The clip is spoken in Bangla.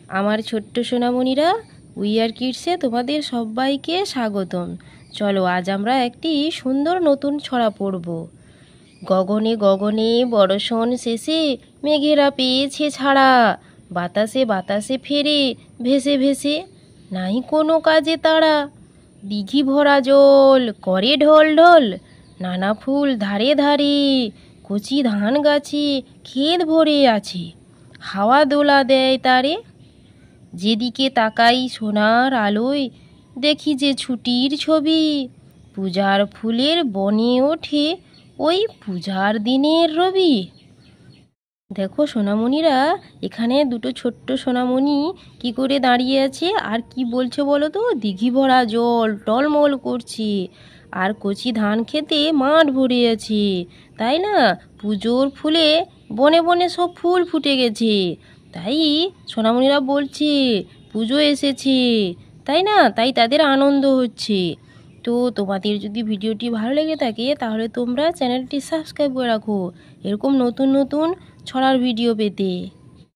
আমার ছোট্ট সোনামণিরা, উই আর কিডসে তোমাদের সবাইকে স্বাগতম। চলো আজ আমরা একটি সুন্দর নতুন ছড়া পড়ব। গগনে গগনে বর্ষণ শেষে মেঘেরা পেয়েছে ছাড়া, বাতাসে বাতাসে ফেরে ভেসে ভেসে, নাই কোনো কাজে তারা। দিঘি ভরা জল করে ঢল ঢল, নানা ফুল ধারে ধারে, কচি ধান গাছে ক্ষেত ভরে আছে, হাওয়া দোলা দেয় তারে। যেদিকে তাকাই সোনার আলোয় দেখি যে ছুটির ছবি, পূজার ফুলের বনে ওঠে ওই পূজার দিনের রবি। দেখো সোনামণিরা, এখানে দুটো ছোট্ট সোনামণি কি করে দাঁড়িয়ে আছে আর কি বলছে বলো তো? দিঘি ভরা জল টলমল করছে, আর কচি ধান খেতে মাঠ ভরে আছে, তাই না? পুজোর ফুলে বনে বনে সব ফুল ফুটে গেছে, তাই সোনামণিরা বলছে পুজো এসেছে, তাই না? তাই তাদের আনন্দ হচ্ছে। তো তোমাদের যদি ভিডিওটি ভালো লেগে থাকে তাহলে তোমরা চ্যানেলটি সাবস্ক্রাইব করে রাখো এরকম নতুন নতুন ছড়ার ভিডিও পেতে।